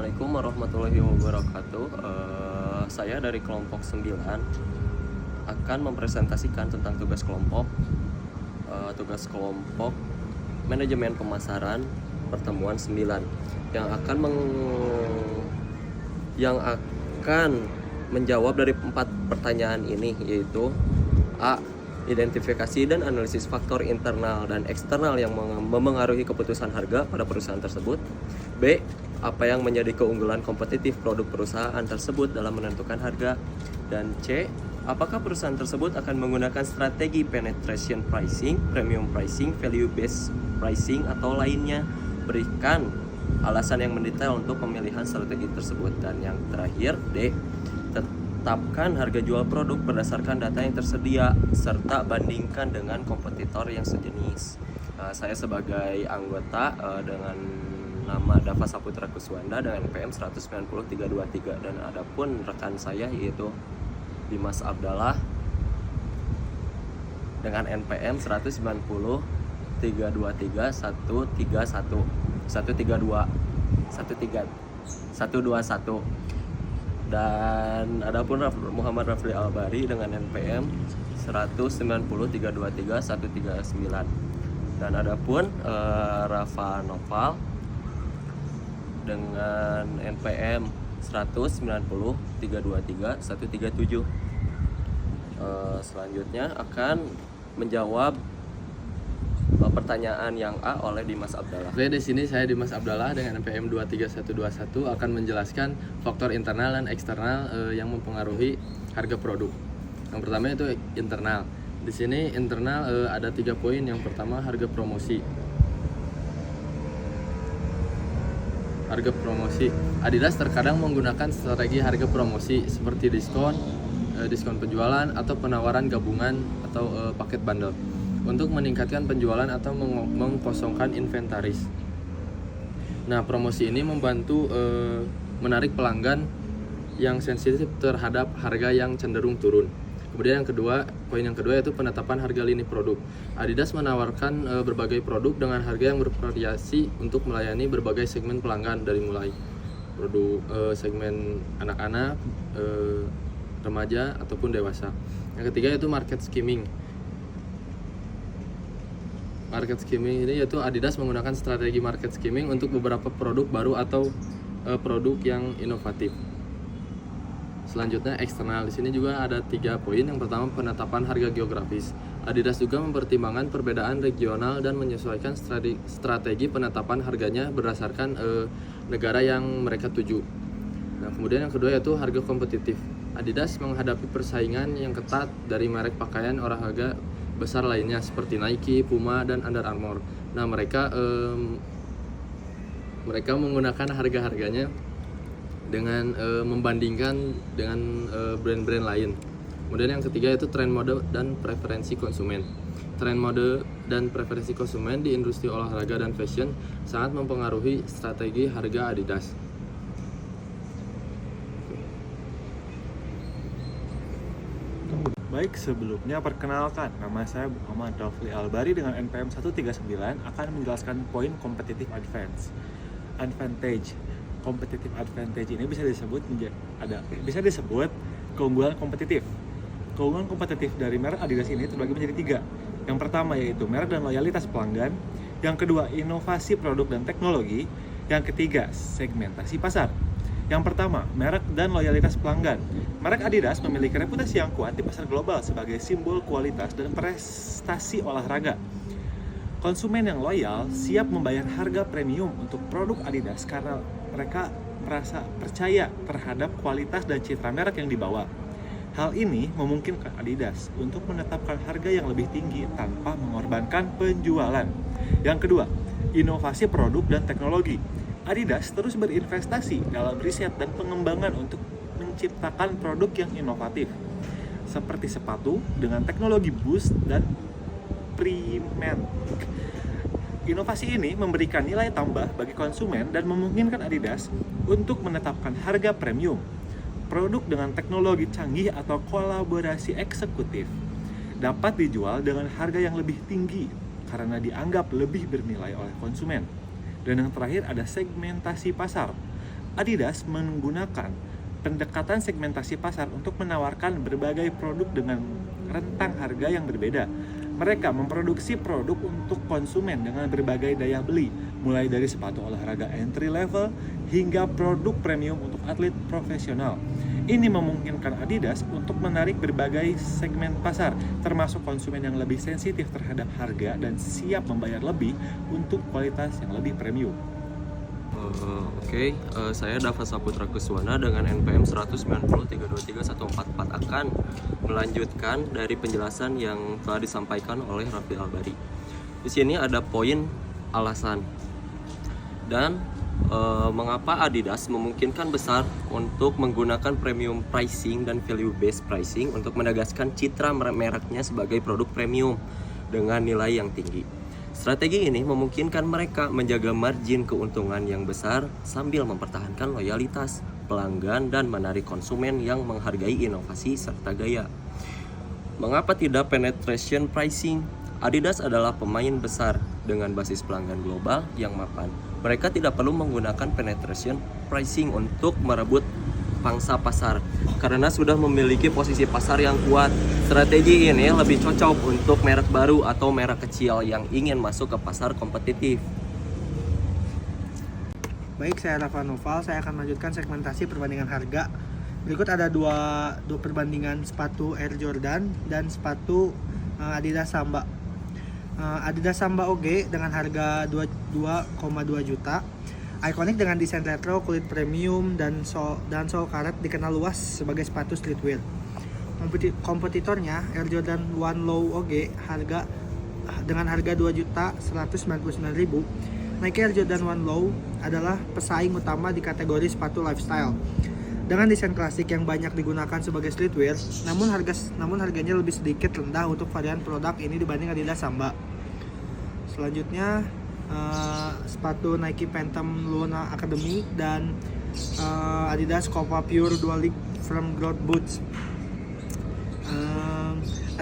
Assalamualaikum warahmatullahi wabarakatuh. Saya dari kelompok 9 akan mempresentasikan tentang tugas kelompok. Tugas kelompok manajemen pemasaran pertemuan 9 yang akan menjawab dari 4 pertanyaan ini, yaitu A. Identifikasi dan analisis faktor internal dan eksternal yang memengaruhi keputusan harga pada perusahaan tersebut. B. Apa yang menjadi keunggulan kompetitif produk perusahaan tersebut dalam menentukan harga. Dan C. Apakah perusahaan tersebut akan menggunakan strategi penetration pricing, premium pricing, value based pricing, atau lainnya. Berikan alasan yang mendetail untuk pemilihan strategi tersebut. Dan yang terakhir, D. Tetapkan harga jual produk berdasarkan data yang tersedia serta bandingkan dengan kompetitor yang sejenis. Saya sebagai anggota dengan nama Dava Saputra Kuswanda dengan NPM 190323, dan adapun rekan saya yaitu Dimas Abdallah dengan NPM 130-323-131 121. Dan adapun Muhammad Rafli Albari dengan NPM 190-323-139. Dan adapun Rafa Noval dengan NPM 190-323-137. Selanjutnya akan menjawab pertanyaan yang A oleh Dimas Abdallah. Oke, di sini saya Dimas Abdallah dengan NPM 23121 akan menjelaskan faktor internal dan eksternal yang mempengaruhi harga produk. Yang pertama itu internal. Di sini internal ada 3 poin. Yang pertama harga promosi. Harga promosi. Adidas terkadang menggunakan strategi harga promosi seperti diskon penjualan atau penawaran gabungan atau paket bundle untuk meningkatkan penjualan atau mengkosongkan inventaris. Nah, promosi ini membantu menarik pelanggan yang sensitif terhadap harga yang cenderung turun. Kemudian poin yang kedua yaitu penetapan harga lini produk. Adidas menawarkan berbagai produk dengan harga yang bervariasi untuk melayani berbagai segmen pelanggan, dari mulai produk segmen anak-anak, remaja ataupun dewasa. Yang ketiga yaitu market skimming. Market skimming ini yaitu Adidas menggunakan strategi market skimming untuk beberapa produk baru atau produk yang inovatif. Selanjutnya eksternal. Di sini juga ada 3 poin. Yang pertama penetapan harga geografis. Adidas juga mempertimbangkan perbedaan regional dan menyesuaikan strategi penetapan harganya berdasarkan negara yang mereka tuju. Nah, kemudian yang kedua yaitu harga kompetitif. Adidas menghadapi persaingan yang ketat dari merek pakaian olahraga besar lainnya seperti Nike, Puma, dan Under Armour. Nah, mereka menggunakan harga-harganya dengan membandingkan dengan brand-brand lain. Kemudian yang ketiga yaitu tren mode dan preferensi konsumen. Tren mode dan preferensi konsumen di industri olahraga dan fashion sangat mempengaruhi strategi harga Adidas. Baik, sebelumnya perkenalkan, nama saya Muhammad Rafli Albari dengan NPM 139 akan menjelaskan poin competitive advantage. Competitive advantage ini bisa disebut keunggulan kompetitif. Keunggulan kompetitif dari merek Adidas ini terbagi menjadi 3. Yang pertama yaitu merek dan loyalitas pelanggan. Yang kedua, inovasi produk dan teknologi. Yang ketiga, segmentasi pasar. Yang pertama, merek dan loyalitas pelanggan. Merek Adidas memiliki reputasi yang kuat di pasar global sebagai simbol kualitas dan prestasi olahraga. Konsumen yang loyal siap membayar harga premium untuk produk Adidas karena mereka merasa percaya terhadap kualitas dan citra merek yang dibawa. Hal ini memungkinkan Adidas untuk menetapkan harga yang lebih tinggi tanpa mengorbankan penjualan. Yang kedua, inovasi produk dan teknologi. Adidas terus berinvestasi dalam riset dan pengembangan untuk menciptakan produk yang inovatif, seperti sepatu dengan teknologi Boost dan Prement. Inovasi ini memberikan nilai tambah bagi konsumen dan memungkinkan Adidas untuk menetapkan harga premium. Produk dengan teknologi canggih atau kolaborasi eksekutif dapat dijual dengan harga yang lebih tinggi karena dianggap lebih bernilai oleh konsumen. Dan yang terakhir ada segmentasi pasar. Adidas menggunakan pendekatan segmentasi pasar untuk menawarkan berbagai produk dengan rentang harga yang berbeda. Mereka memproduksi produk untuk konsumen dengan berbagai daya beli, mulai dari sepatu olahraga entry level hingga produk premium untuk atlet profesional. Ini memungkinkan Adidas untuk menarik berbagai segmen pasar, termasuk konsumen yang lebih sensitif terhadap harga dan siap membayar lebih untuk kualitas yang lebih premium. Oke, saya Dava Saputra Kuswana dengan NPM 190323144 akan melanjutkan dari penjelasan yang telah disampaikan oleh Raffi Albari. Di sini ada poin alasan dan mengapa Adidas memungkinkan besar untuk menggunakan premium pricing dan value based pricing untuk menegaskan citra mereknya sebagai produk premium dengan nilai yang tinggi. Strategi ini memungkinkan mereka menjaga margin keuntungan yang besar sambil mempertahankan loyalitas pelanggan dan menarik konsumen yang menghargai inovasi serta gaya. Mengapa tidak penetration pricing? Adidas adalah pemain besar dengan basis pelanggan global yang mapan. Mereka tidak perlu menggunakan penetration pricing untuk merebut pangsa pasar karena sudah memiliki posisi pasar yang kuat. Strategi ini lebih cocok untuk merek baru atau merek kecil yang ingin masuk ke pasar kompetitif. Baik, saya Rafa Noval. Saya akan melanjutkan segmentasi perbandingan harga. Berikut ada dua perbandingan sepatu Air Jordan dan sepatu Adidas Samba. Adidas Samba OG dengan harga 2,2 juta. Iconic dengan desain retro, kulit premium, dan sol karet dikenal luas sebagai sepatu streetwear. Kompetitornya Air Jordan 1 Low OG dengan harga 2.199.000. Nike Air Jordan 1 Low adalah pesaing utama di kategori sepatu lifestyle. Dengan desain klasik yang banyak digunakan sebagai streetwear, namun harganya lebih sedikit rendah untuk varian produk ini dibanding Adidas Samba. Selanjutnya sepatu Nike Phantom Luna Academy dan Adidas Copa Pure Dual Firm Growth Boots.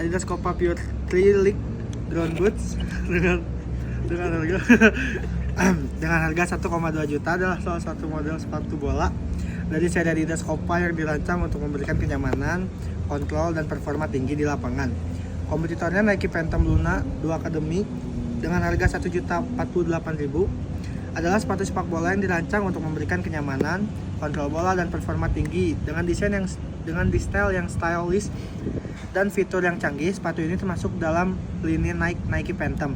Adidas Copa Pure 3 Ground Boots dengan harga 1,2 juta adalah salah satu model sepatu bola dari seri Adidas Copa yang dirancang untuk memberikan kenyamanan, kontrol, dan performa tinggi di lapangan. Kompetitornya Nike Phantom Luna 2 Academy dengan harga 1.048.000 adalah sepatu sepak bola yang dirancang untuk memberikan kenyamanan, kontrol bola, dan performa tinggi dengan detail yang stylish dan fitur yang canggih. Sepatu ini termasuk dalam lini Nike Phantom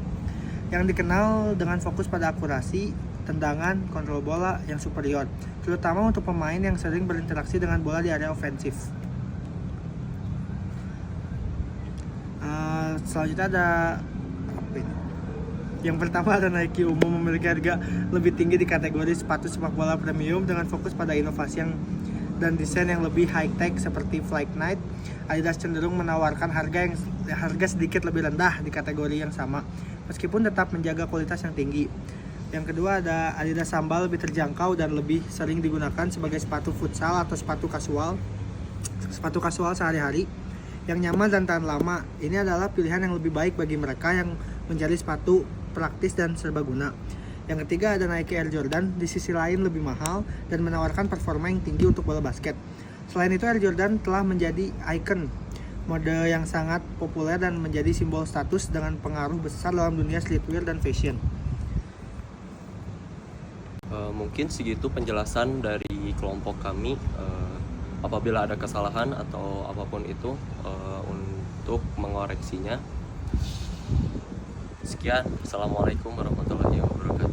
yang dikenal dengan fokus pada akurasi, tendangan, kontrol bola yang superior, terutama untuk pemain yang sering berinteraksi dengan bola di area ofensif. Selanjutnya ada yang pertama ada Nike umum memiliki harga lebih tinggi di kategori sepatu sepak bola premium dengan fokus pada inovasi dan desain yang lebih high-tech seperti Flight Night. Adidas cenderung menawarkan harga sedikit lebih rendah di kategori yang sama, meskipun tetap menjaga kualitas yang tinggi. Yang kedua ada Adidas Samba, lebih terjangkau dan lebih sering digunakan sebagai sepatu futsal atau sepatu kasual sehari-hari yang nyaman dan tahan lama. Ini adalah pilihan yang lebih baik bagi mereka yang mencari sepatu praktis dan serbaguna. Yang ketiga ada Nike Air Jordan, di sisi lain lebih mahal dan menawarkan performa yang tinggi untuk bola basket. Selain itu Air Jordan telah menjadi ikon mode yang sangat populer dan menjadi simbol status dengan pengaruh besar dalam dunia streetwear dan fashion. Mungkin segitu penjelasan dari kelompok kami. Apabila ada kesalahan atau apapun itu, untuk mengoreksinya. Sekian, assalamualaikum warahmatullahi wabarakatuh.